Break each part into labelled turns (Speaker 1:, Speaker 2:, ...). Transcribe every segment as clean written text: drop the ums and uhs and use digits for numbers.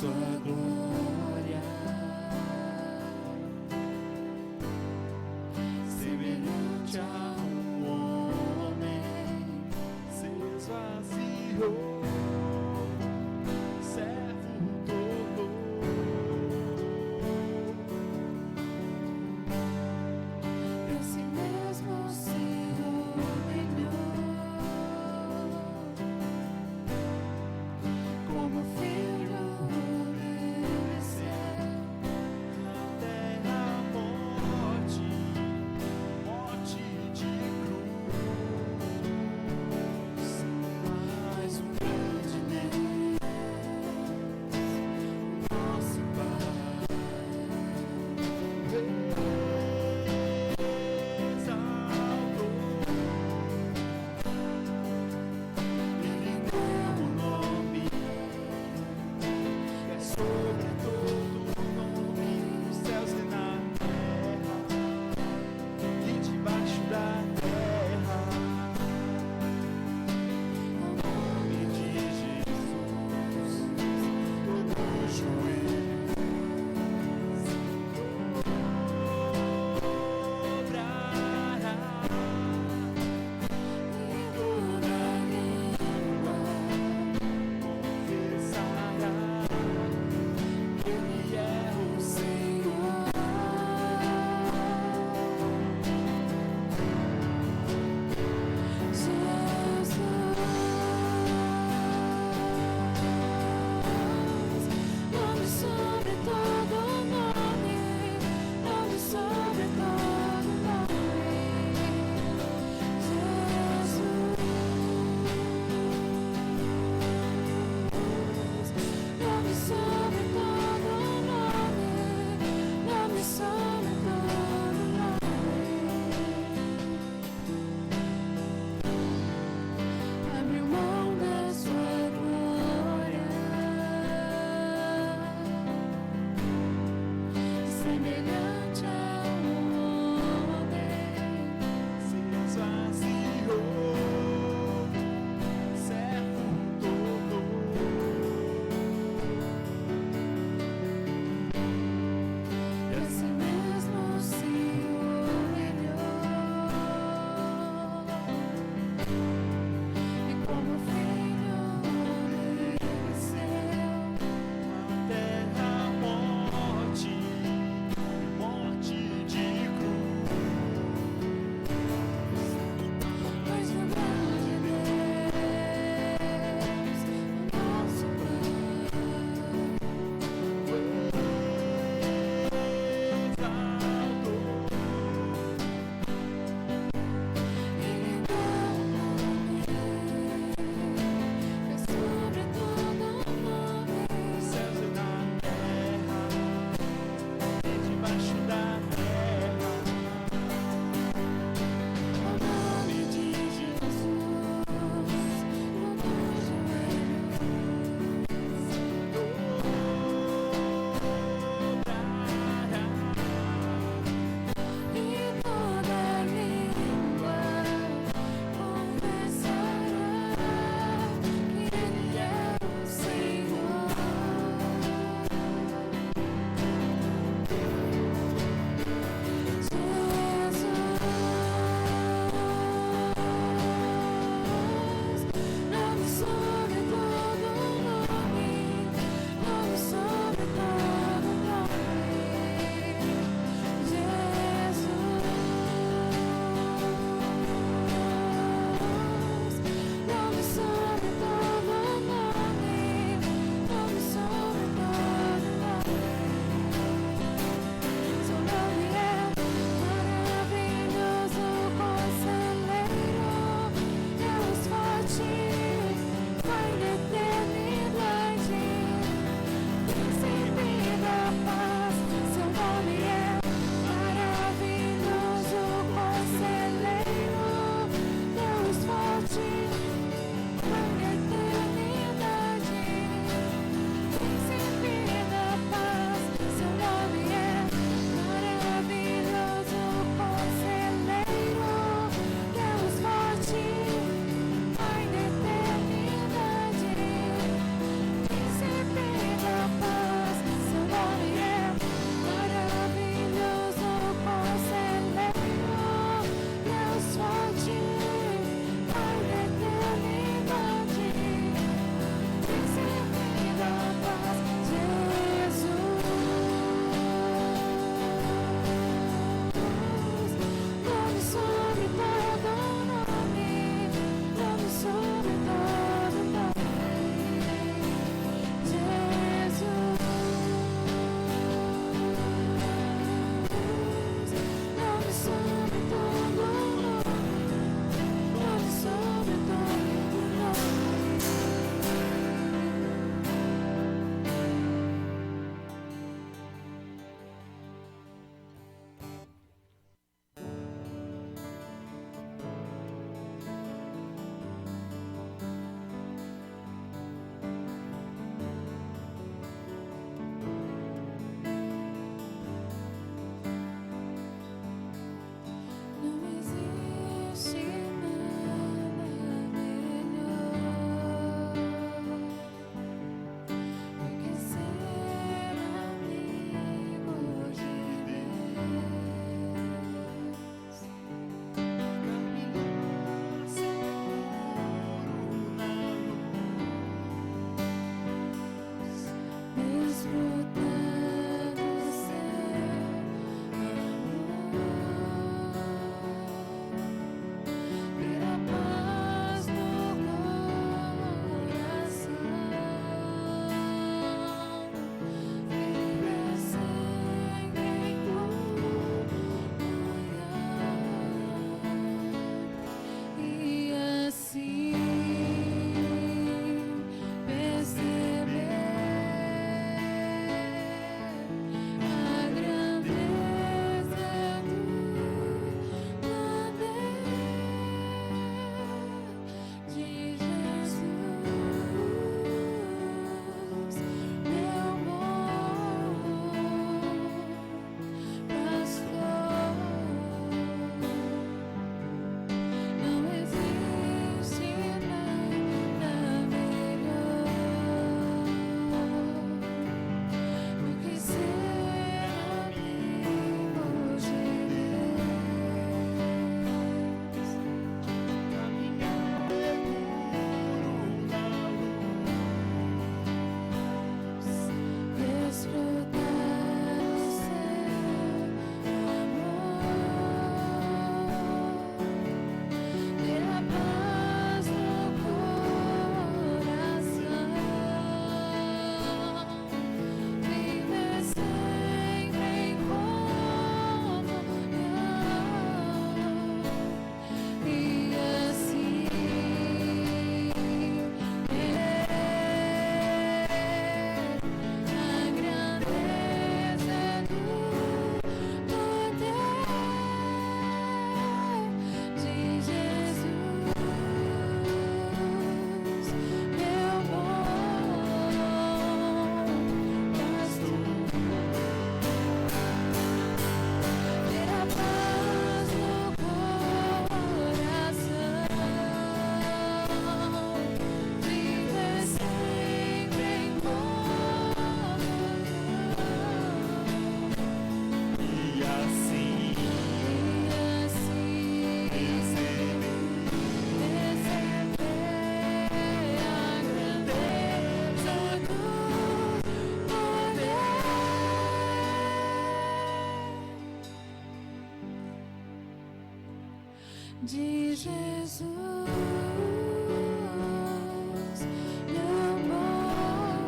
Speaker 1: sua glória. Semelhante a um homem, se esvaziou, servo tornou. Pra si mesmo se humilhou, como filho obedeceu até a morte, morte de cruz. Mas o de Jesus, meu bom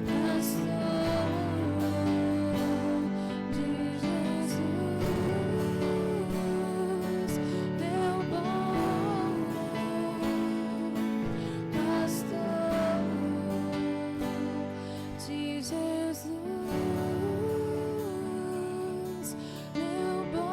Speaker 1: pastor, de Jesus, meu bom pastor, de Jesus, meu bom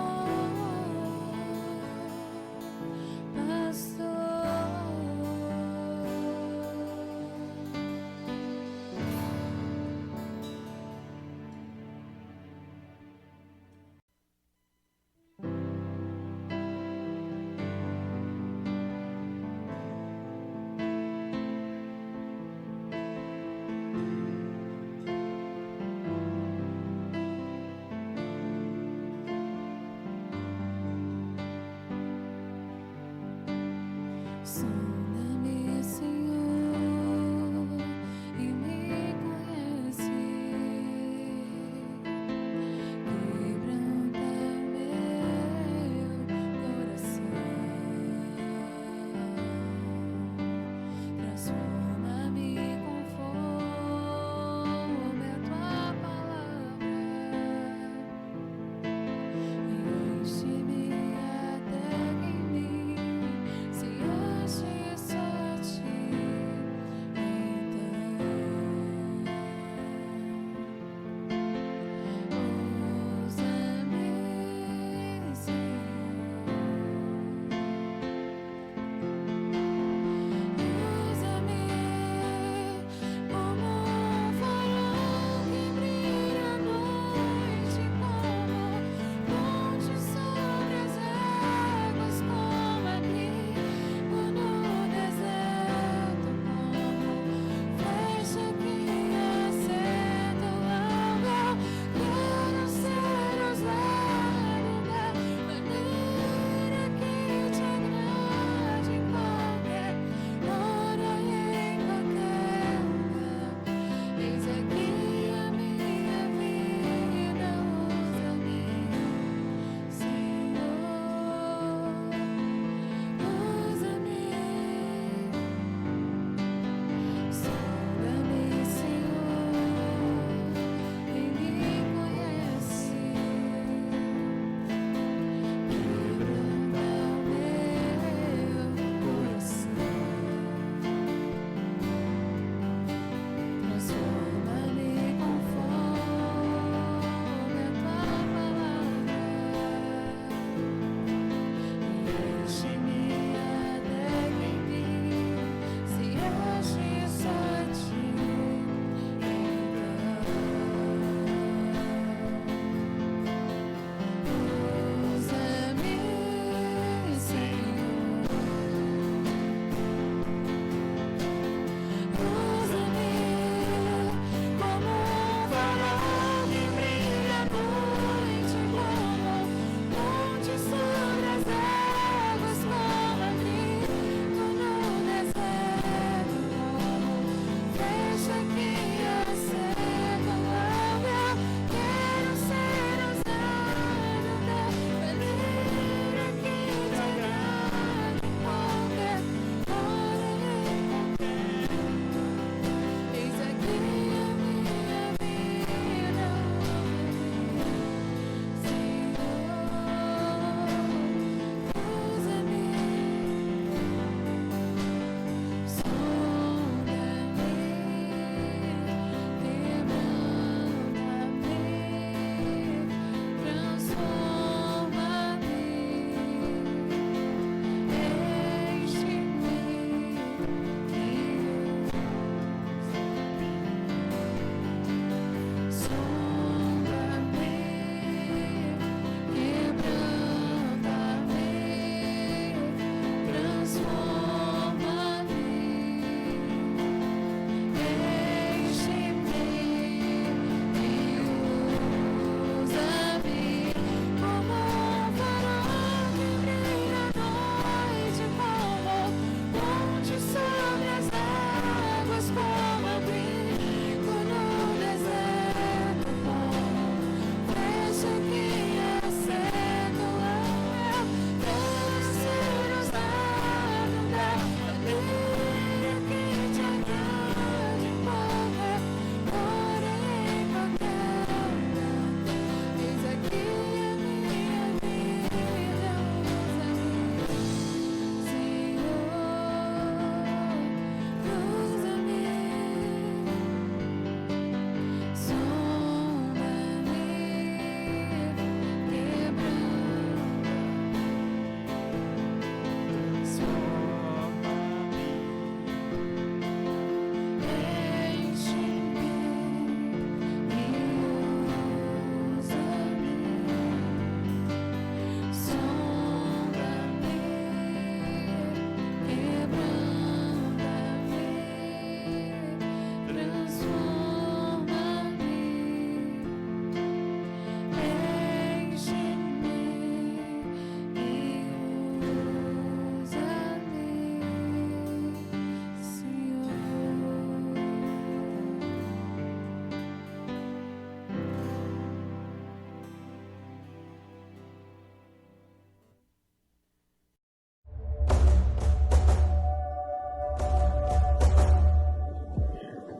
Speaker 1: sonda-me, Senhor, e me conhece. Quebranta meu coração, transforma-me conforme a tua palavra e enche-me até que em mim se enche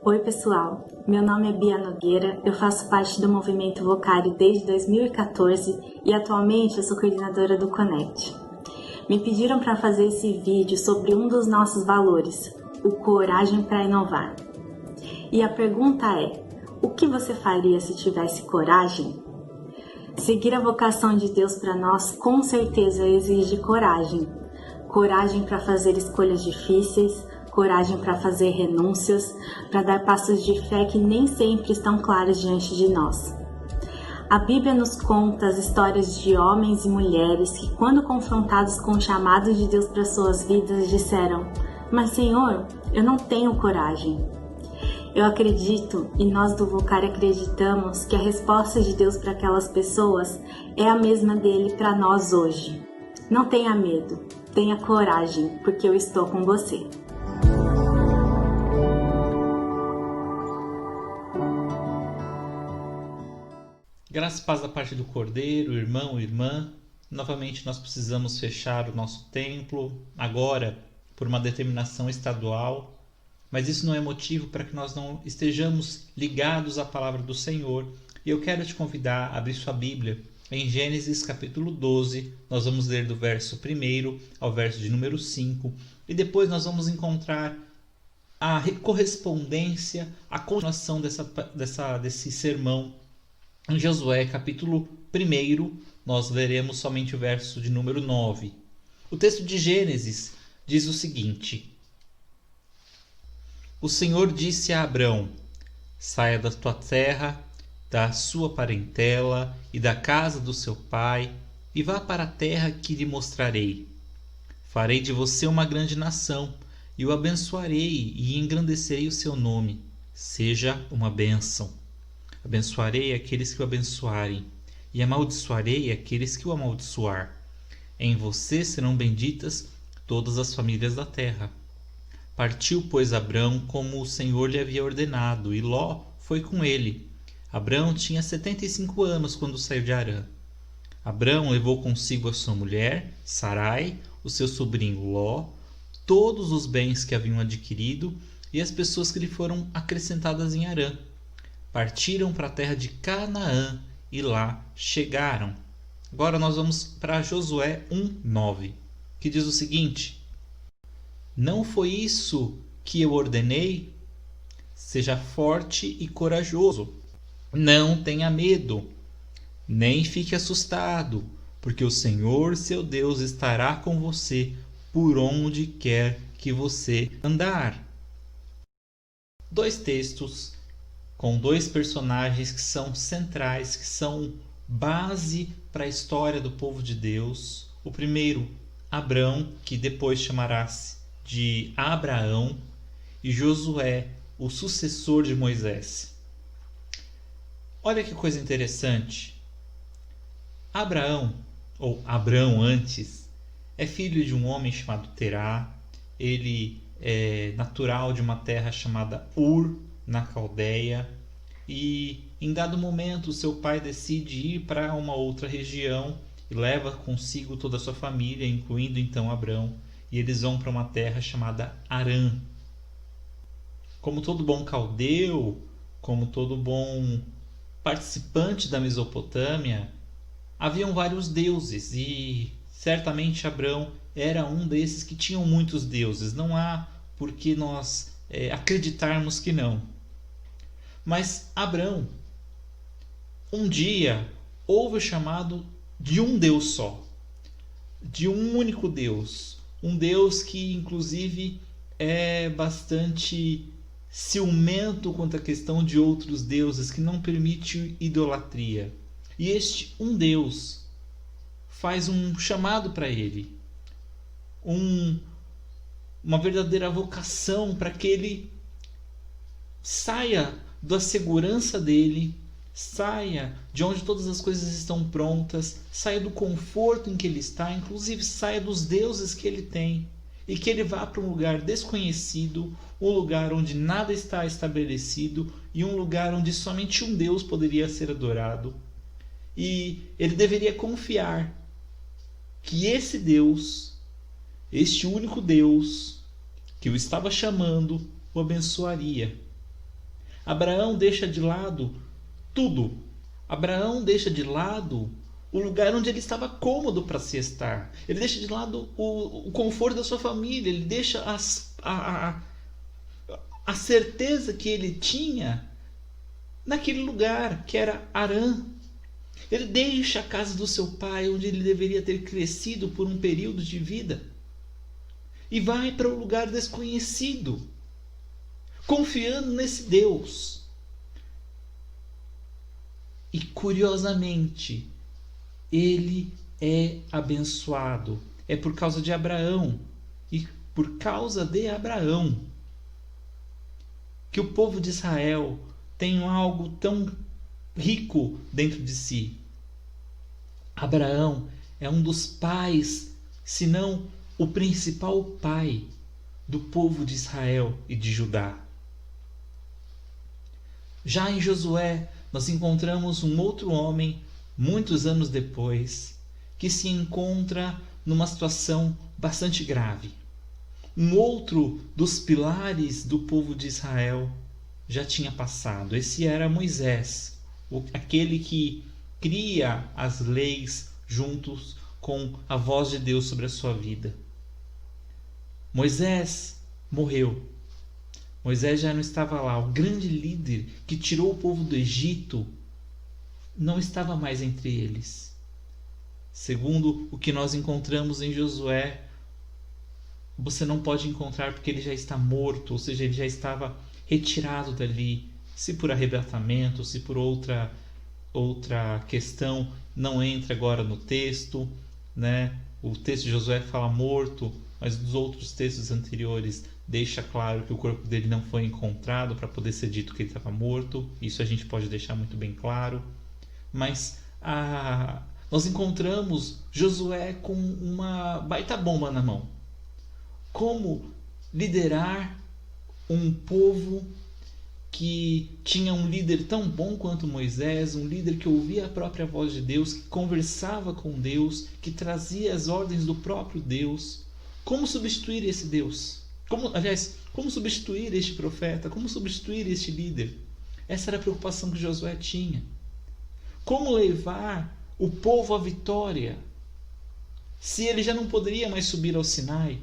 Speaker 2: Oi pessoal, meu nome é Bia Nogueira, eu faço parte do movimento Vocari desde 2014 e atualmente eu sou coordenadora do Connect. Me pediram para fazer esse vídeo sobre um dos nossos valores, o coragem para inovar. E a pergunta é, o que você faria se tivesse coragem? Seguir a vocação de Deus para nós com certeza exige coragem. Coragem para fazer escolhas difíceis, coragem para fazer renúncias, para dar passos de fé que nem sempre estão claros diante de nós. A Bíblia nos conta as histórias de homens e mulheres que, quando confrontados com o chamado de Deus para suas vidas, disseram: "Mas Senhor, eu não tenho coragem." Eu acredito, e nós do Vocari acreditamos, que a resposta de Deus para aquelas pessoas é a mesma dele para nós hoje. Não tenha medo, tenha coragem, porque eu estou com você.
Speaker 3: Graças e paz da parte do Cordeiro, irmão e irmã. Novamente nós precisamos fechar o nosso templo, agora por uma determinação estadual, mas isso não é motivo para que nós não estejamos ligados à palavra do Senhor. E eu quero te convidar a abrir sua Bíblia em Gênesis capítulo 12, nós vamos ler do verso 1 ao verso de número 5, e depois nós vamos encontrar a correspondência, a continuação desse sermão. Em Josué, capítulo 1, nós leremos somente o verso de número 9. O texto de Gênesis diz o seguinte: O Senhor disse a Abrão: saia da tua terra, da sua parentela e da casa do seu pai, e vá para a terra que lhe mostrarei. Farei de você uma grande nação, e o abençoarei e engrandecerei o seu nome. Seja uma bênção. Abençoarei aqueles que o abençoarem, e amaldiçoarei aqueles que o amaldiçoar. Em você serão benditas todas as famílias da terra. Partiu, pois, Abrão como o Senhor lhe havia ordenado, e Ló foi com ele. Abrão tinha 75 anos quando saiu de Harã. Abrão levou consigo a sua mulher, Sarai, o seu sobrinho Ló, todos os bens que haviam adquirido e as pessoas que lhe foram acrescentadas em Harã. Partiram para a terra de Canaã e lá chegaram. Agora nós vamos para Josué 1:9, que diz o seguinte: Não foi isso que eu ordenei? Seja forte e corajoso. Não tenha medo, nem fique assustado, porque o Senhor, seu Deus, estará com você por onde quer que você andar. Dois textos com dois personagens que são centrais, que são base para a história do povo de Deus. O primeiro, Abrão, que depois chamará-se de Abraão, e Josué, o sucessor de Moisés. Olha que coisa interessante. Abraão, ou Abrão antes, é filho de um homem chamado Terá. Ele é natural de uma terra chamada Ur, na Caldeia, e em dado momento seu pai decide ir para uma outra região e leva consigo toda a sua família, incluindo então Abrão, e eles vão para uma terra chamada Harã. Como todo bom caldeu, como todo bom participante da Mesopotâmia, haviam vários deuses e certamente Abrão era um desses que tinham muitos deuses. Não há por que nós acreditarmos que não. Mas Abrão, um dia, ouve o chamado de um Deus só, de um único Deus, um Deus que inclusive é bastante ciumento quanto à questão de outros deuses, que não permite idolatria. E este um Deus faz um chamado para ele, uma verdadeira vocação para que ele saia da segurança dele, saia de onde todas as coisas estão prontas, saia do conforto em que ele está, inclusive saia dos deuses que ele tem, e que ele vá para um lugar desconhecido, um lugar onde nada está estabelecido e um lugar onde somente um Deus poderia ser adorado. E ele deveria confiar que esse Deus, este único Deus que o estava chamando, o abençoaria. Abraão deixa de lado tudo. Abraão deixa de lado o lugar onde ele estava cômodo para se estar. Ele deixa de lado o conforto da sua família. Ele deixa a certeza que ele tinha naquele lugar, que era Harã. Ele deixa a casa do seu pai, onde ele deveria ter crescido por um período de vida, e vai para um lugar desconhecido, confiando nesse Deus. E curiosamente, ele é abençoado. É por causa de Abraão. E por causa de Abraão que o povo de Israel tem algo tão rico dentro de si. Abraão é um dos pais, se não o principal pai do povo de Israel e de Judá. Já em Josué, nós encontramos um outro homem, muitos anos depois, que se encontra numa situação bastante grave. Um outro dos pilares do povo de Israel já tinha passado. Esse era Moisés, aquele que cria as leis juntos com a voz de Deus sobre a sua vida. Moisés morreu. Moisés já não estava lá. O grande líder que tirou o povo do Egito não estava mais entre eles. Segundo o que nós encontramos em Josué, você não pode encontrar porque ele já está morto, ou seja, ele já estava retirado dali, se por arrebatamento, se por outra questão, não entra agora no texto, né? O texto de Josué fala morto, mas dos outros textos anteriores deixa claro que o corpo dele não foi encontrado para poder ser dito que ele estava morto. Isso a gente pode deixar muito bem claro. Mas nós encontramos Josué com uma baita bomba na mão. Como liderar um povo que tinha um líder tão bom quanto Moisés, um líder que ouvia a própria voz de Deus, que conversava com Deus, que trazia as ordens do próprio Deus. Como substituir esse Deus? Como substituir este profeta? Como substituir este líder? Essa era a preocupação que Josué tinha. Como levar o povo à vitória? Se ele já não poderia mais subir ao Sinai,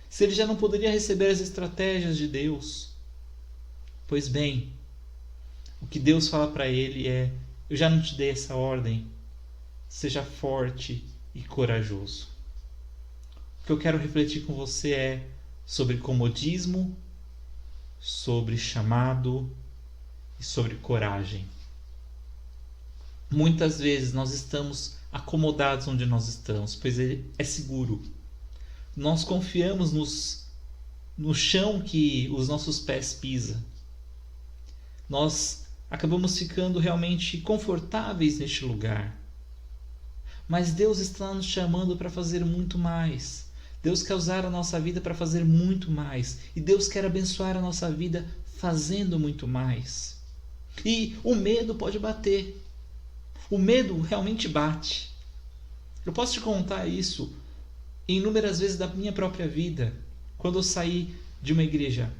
Speaker 3: se ele já não poderia receber as estratégias de Deus. Pois bem, o que Deus fala para ele é: eu já não te dei essa ordem, seja forte e corajoso. O que eu quero refletir com você é sobre comodismo, sobre chamado e sobre coragem. Muitas vezes nós estamos acomodados onde nós estamos, pois ele é seguro. Nós confiamos no chão que os nossos pés pisam. Nós acabamos ficando realmente confortáveis neste lugar. Mas Deus está nos chamando para fazer muito mais. Deus quer usar a nossa vida para fazer muito mais. E Deus quer abençoar a nossa vida fazendo muito mais. E o medo pode bater. O medo realmente bate. Eu posso te contar isso inúmeras vezes da minha própria vida. Quando eu saí de uma igreja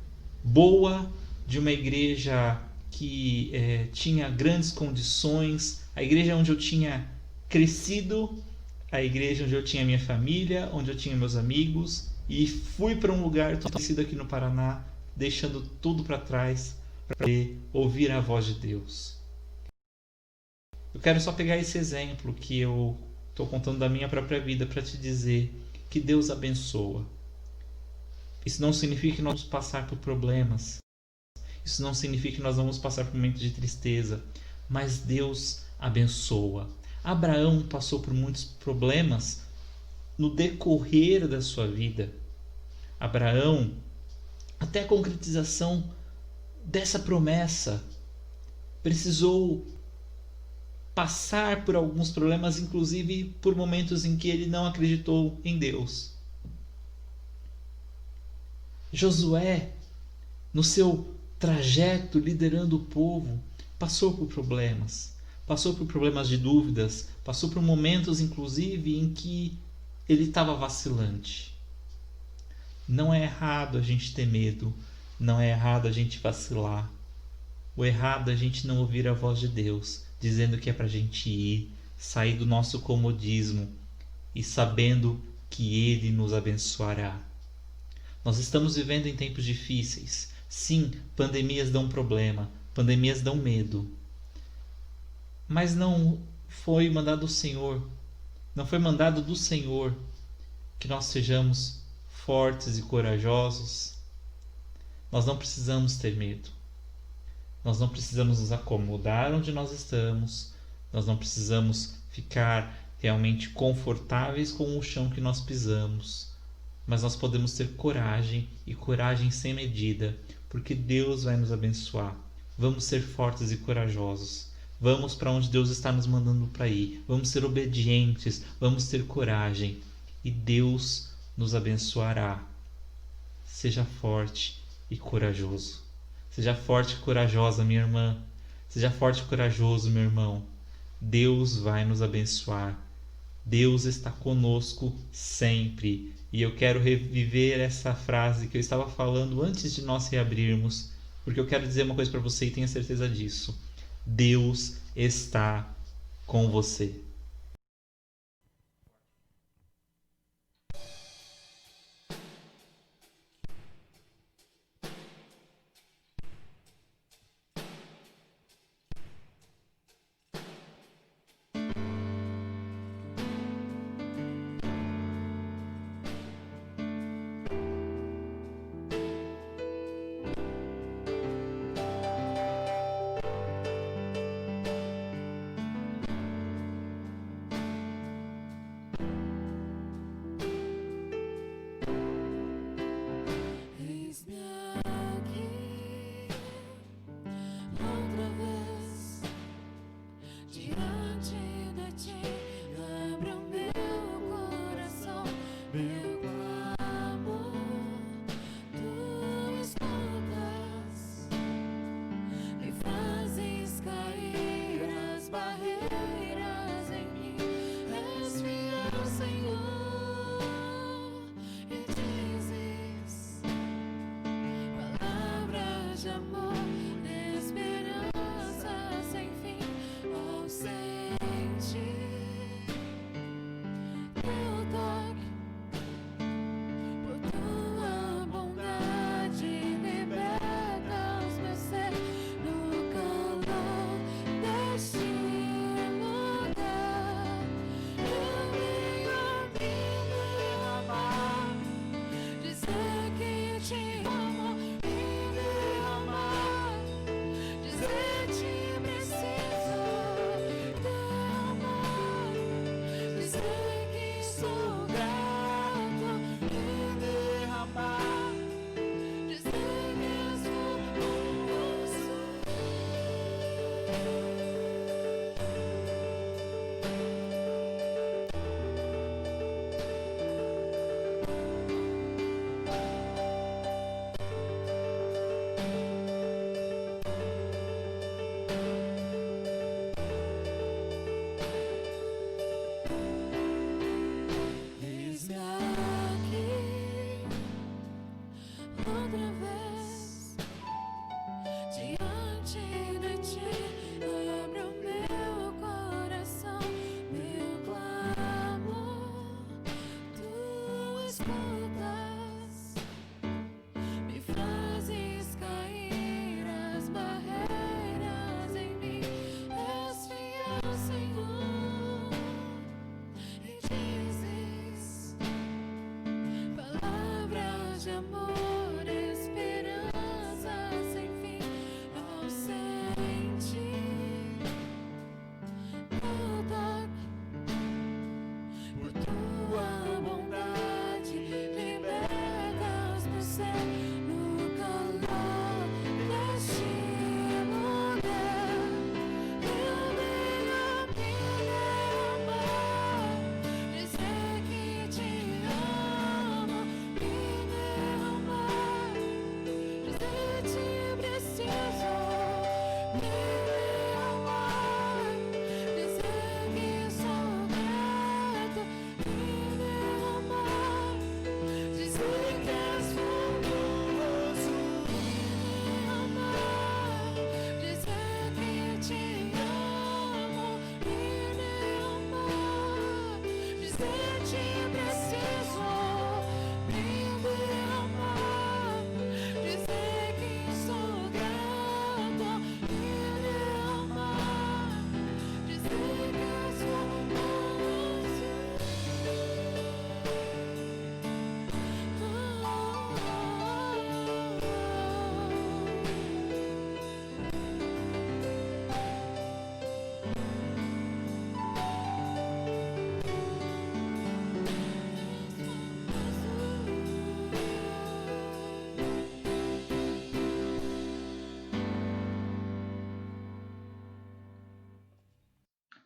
Speaker 3: boa, de uma igreja que tinha grandes condições, a igreja onde eu tinha crescido, a igreja onde eu tinha minha família, onde eu tinha meus amigos, e fui para um lugar conhecido aqui no Paraná, deixando tudo para trás para ouvir a voz de Deus. Eu quero só pegar esse exemplo que eu estou contando da minha própria vida para te dizer que Deus abençoa. Isso não significa que nós vamos passar por problemas. Isso não significa que nós vamos passar por momentos de tristeza. Mas Deus abençoa. Abraão passou por muitos problemas no decorrer da sua vida. Abraão, até a concretização dessa promessa, precisou passar por alguns problemas, inclusive por momentos em que ele não acreditou em Deus. Josué, no seu trajeto liderando o povo, passou por problemas de dúvidas, passou por momentos inclusive em que ele estava vacilante. Não é errado a gente ter medo, não é errado a gente vacilar, O errado é a gente não ouvir a voz de Deus, dizendo que é para a gente ir, sair do nosso comodismo e sabendo que Ele nos abençoará. Nós estamos vivendo em tempos difíceis. Sim, pandemias dão problema, pandemias dão medo. Mas não foi mandado do Senhor, não foi mandado do Senhor que nós sejamos fortes e corajosos. Nós não precisamos ter medo. Nós não precisamos nos acomodar onde nós estamos. Nós não precisamos ficar realmente confortáveis com o chão que nós pisamos. Mas nós podemos ter coragem e coragem sem medida, porque Deus vai nos abençoar. Vamos ser fortes e corajosos. Vamos para onde Deus está nos mandando para ir. Vamos ser obedientes, vamos ter coragem e Deus nos abençoará. Seja forte e corajoso. Seja forte e corajosa, minha irmã. Seja forte e corajoso, meu irmão. Deus vai nos abençoar. Deus está conosco sempre. E eu quero reviver essa frase que eu estava falando antes de nós reabrirmos, porque eu quero dizer uma coisa para você e tenha certeza disso. Deus está com você.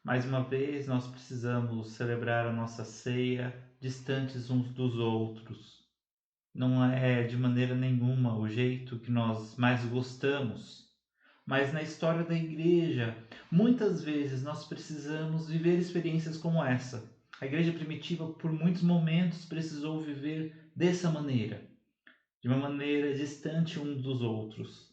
Speaker 3: Mais uma vez, nós precisamos celebrar a nossa ceia distantes uns dos outros. Não é de maneira nenhuma o jeito que nós mais gostamos, mas na história da igreja, muitas vezes nós precisamos viver experiências como essa. A igreja primitiva, por muitos momentos, precisou viver dessa maneira, de uma maneira distante uns dos outros,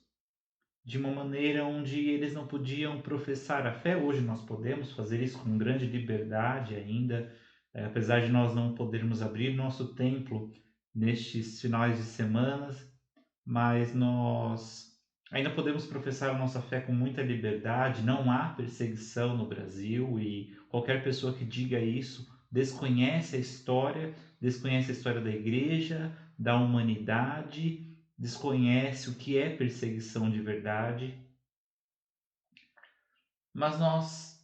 Speaker 3: de uma maneira onde eles não podiam professar a fé. Hoje nós podemos fazer isso com grande liberdade ainda, apesar de nós não podermos abrir nosso templo nestes finais de semanas, mas nós ainda podemos professar a nossa fé com muita liberdade. Não há perseguição no Brasil e qualquer pessoa que diga isso desconhece a história da igreja, da humanidade, desconhece o que é perseguição de verdade. Mas nós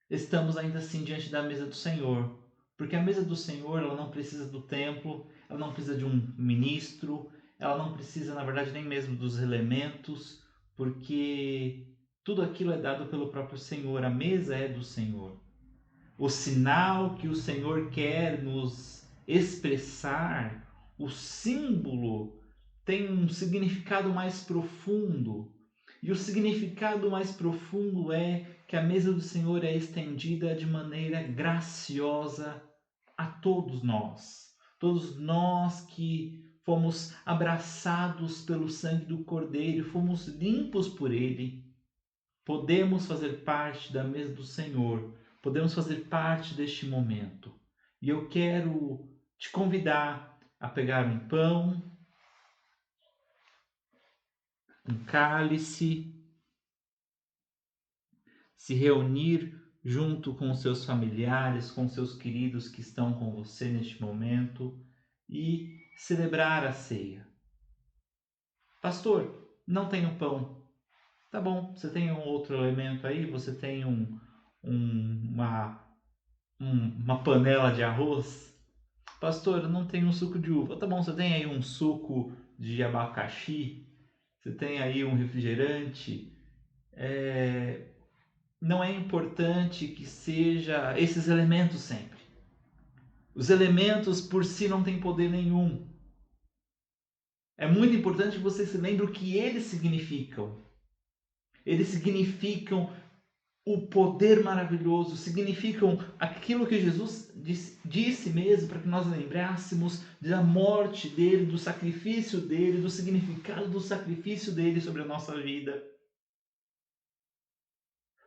Speaker 3: estamos ainda assim diante da mesa do Senhor, porque a mesa do Senhor, ela não precisa do templo, ela não precisa de um ministro, ela não precisa, na verdade, nem mesmo dos elementos, porque tudo aquilo é dado pelo próprio Senhor, a mesa é do Senhor. O sinal que o Senhor quer nos expressar, o símbolo, tem um significado mais profundo. E o significado mais profundo é que a mesa do Senhor é estendida de maneira graciosa a todos nós que fomos abraçados pelo sangue do Cordeiro, fomos limpos por ele, podemos fazer parte da mesa do Senhor, podemos fazer parte deste momento. E eu quero te convidar a pegar um pão, um cálice, se reunir junto com os seus familiares, com seus queridos que estão com você neste momento e celebrar a ceia. Pastor, não tenho pão. Tá bom, você tem um outro elemento aí? Você tem uma panela de arroz? Pastor, eu não tenho um suco de uva. Tá bom, você tem aí um suco de abacaxi? Você tem aí um refrigerante? Não é importante que seja esses elementos sempre. Os elementos por si não têm poder nenhum. É muito importante que você se lembre o que eles significam. Eles significam o poder maravilhoso, significam aquilo que Jesus disse mesmo, para que nós lembrássemos da morte dele, do sacrifício dele, do significado do sacrifício dele sobre a nossa vida.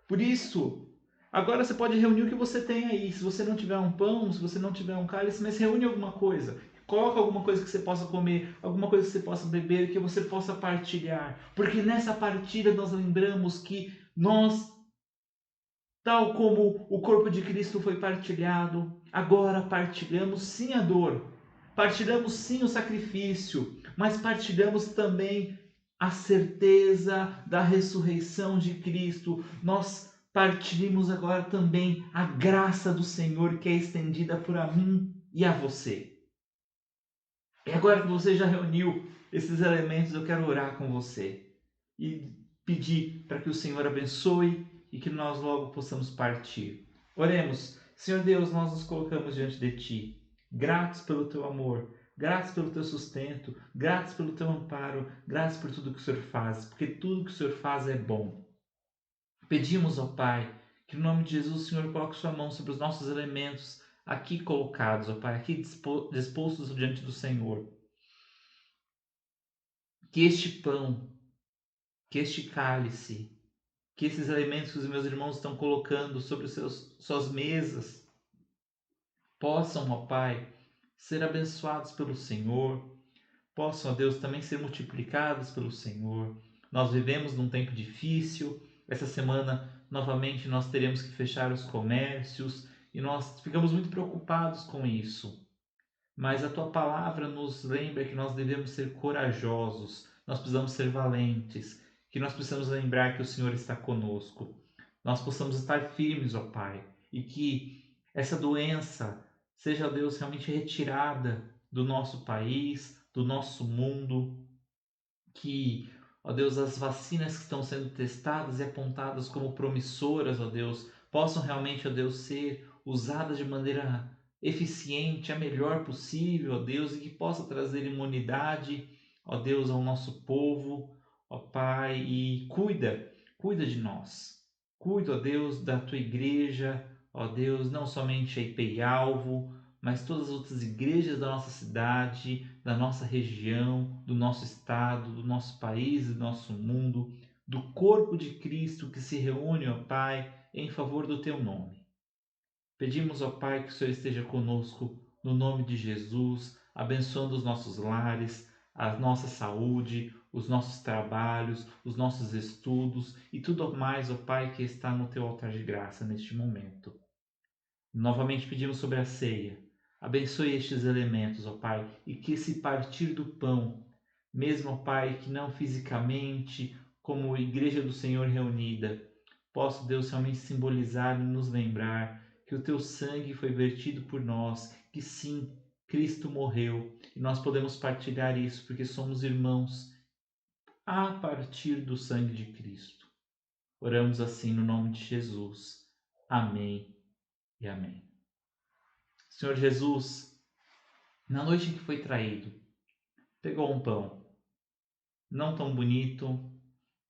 Speaker 3: Por isso, agora você pode reunir o que você tem aí. Se você não tiver um pão, se você não tiver um cálice, mas reúne alguma coisa. Coloca alguma coisa que você possa comer, alguma coisa que você possa beber, que você possa partilhar. Porque nessa partilha nós lembramos que nós, tal como o corpo de Cristo foi partilhado, agora partilhamos sim a dor, partilhamos sim o sacrifício, mas partilhamos também a certeza da ressurreição de Cristo. Nós partilhamos agora também a graça do Senhor que é estendida por a mim e a você. E agora que você já reuniu esses elementos, eu quero orar com você e pedir para que o Senhor abençoe e que nós logo possamos partir. Oremos. Senhor Deus, nós nos colocamos diante de Ti, gratos pelo Teu amor, gratos pelo Teu sustento, gratos pelo Teu amparo, gratos por tudo que o Senhor faz, porque tudo que o Senhor faz é bom. Pedimos, ó Pai, que no nome de Jesus o Senhor coloque Sua mão sobre os nossos elementos aqui colocados, ó Pai, aqui dispostos diante do Senhor. Que este pão, que este cálice, que esses elementos que os meus irmãos estão colocando sobre suas mesas possam, ó Pai, ser abençoados pelo Senhor, possam, ó Deus, também ser multiplicados pelo Senhor. Nós vivemos num tempo difícil. Essa semana, novamente, nós teremos que fechar os comércios e nós ficamos muito preocupados com isso. Mas a Tua palavra nos lembra que nós devemos ser corajosos, nós precisamos ser valentes, que nós precisamos lembrar que o Senhor está conosco. Nós possamos estar firmes, ó Pai, e que essa doença seja, ó Deus, realmente retirada do nosso país, do nosso mundo, que, ó Deus, as vacinas que estão sendo testadas e apontadas como promissoras, ó Deus, possam realmente, ó Deus, ser usadas de maneira eficiente, a melhor possível, ó Deus, e que possa trazer imunidade, ó Deus, ao nosso povo, ó Pai, e cuida de nós. Cuida, ó Deus, da tua igreja, ó Deus, não somente a IPI Alvo, mas todas as outras igrejas da nossa cidade, da nossa região, do nosso estado, do nosso país, do nosso mundo, do corpo de Cristo que se reúne, ó Pai, em favor do teu nome. Pedimos, ó Pai, que o Senhor esteja conosco, no nome de Jesus, abençoando os nossos lares, a nossa saúde, os nossos trabalhos, os nossos estudos e tudo mais, ó Pai, que está no teu altar de graça neste momento. Novamente pedimos sobre a ceia. Abençoe estes elementos, ó Pai, e que esse partir do pão, mesmo, ó Pai, que não fisicamente, como Igreja do Senhor reunida, possa, Deus, realmente simbolizar e nos lembrar que o teu sangue foi vertido por nós, que sim, Cristo morreu, e nós podemos partilhar isso porque somos irmãos a partir do sangue de Cristo. Oramos assim no nome de Jesus. Amém e amém. Senhor Jesus, na noite em que foi traído, pegou um pão, não tão bonito,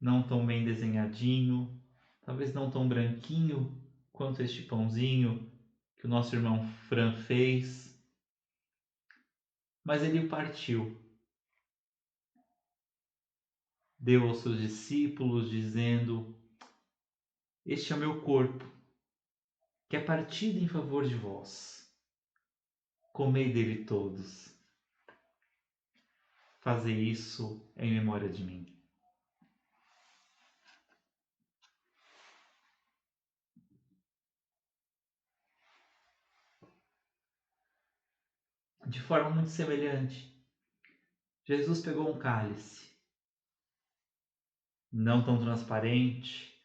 Speaker 3: não tão bem desenhadinho, talvez não tão branquinho quanto este pãozinho que o nosso irmão Fran fez, mas ele o partiu. Deu aos seus discípulos, dizendo: Este é o meu corpo, que é partido em favor de vós. Comei dele todos. Fazei isso em memória de mim. De forma muito semelhante, Jesus pegou um cálice, não tão transparente,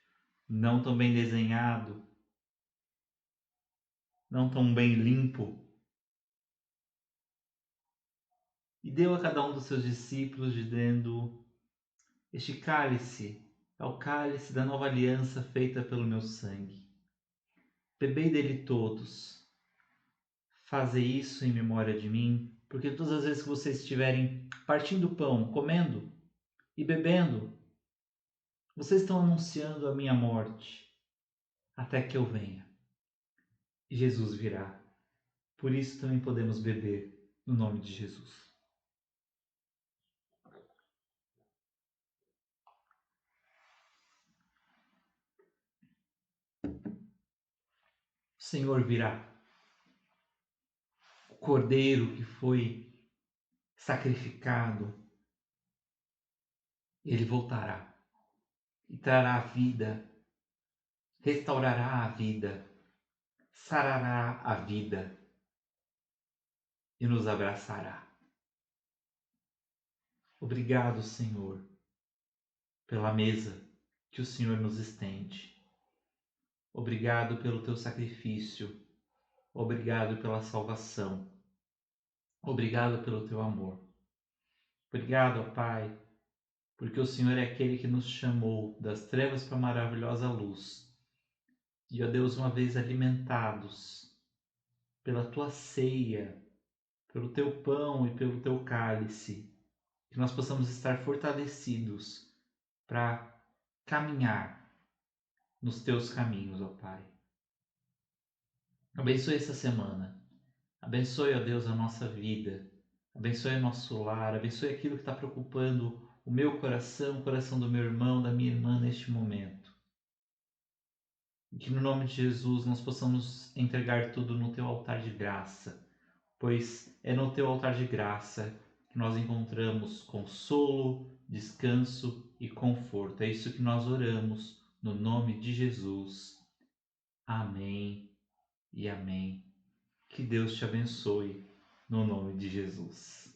Speaker 3: não tão bem desenhado, não tão bem limpo, e deu a cada um dos seus discípulos, dizendo: Este cálice é o cálice da nova aliança feita pelo meu sangue. Bebei dele todos. Fazei isso em memória de mim, porque todas as vezes que vocês estiverem partindo o pão, comendo e bebendo, vocês estão anunciando a minha morte até que eu venha. Jesus virá. Por isso também podemos beber no nome de Jesus. O Senhor virá. O Cordeiro que foi sacrificado, ele voltará e trará a vida, restaurará a vida, sarará a vida e nos abraçará. Obrigado, Senhor, pela mesa que o Senhor nos estende. Obrigado pelo teu sacrifício. Obrigado pela salvação. Obrigado pelo teu amor. Obrigado, ó Pai, porque o Senhor é aquele que nos chamou das trevas para a maravilhosa luz. E, ó Deus, uma vez alimentados pela tua ceia, pelo teu pão e pelo teu cálice, que nós possamos estar fortalecidos para caminhar nos teus caminhos, ó Pai. Abençoe essa semana. Abençoe, ó Deus, a nossa vida. Abençoe o nosso lar. Abençoe aquilo que está preocupando o meu coração, o coração do meu irmão, da minha irmã neste momento. E que no nome de Jesus nós possamos entregar tudo no teu altar de graça, pois é no teu altar de graça que nós encontramos consolo, descanso e conforto. É isso que nós oramos no nome de Jesus. Amém e amém. Que Deus te abençoe no nome de Jesus.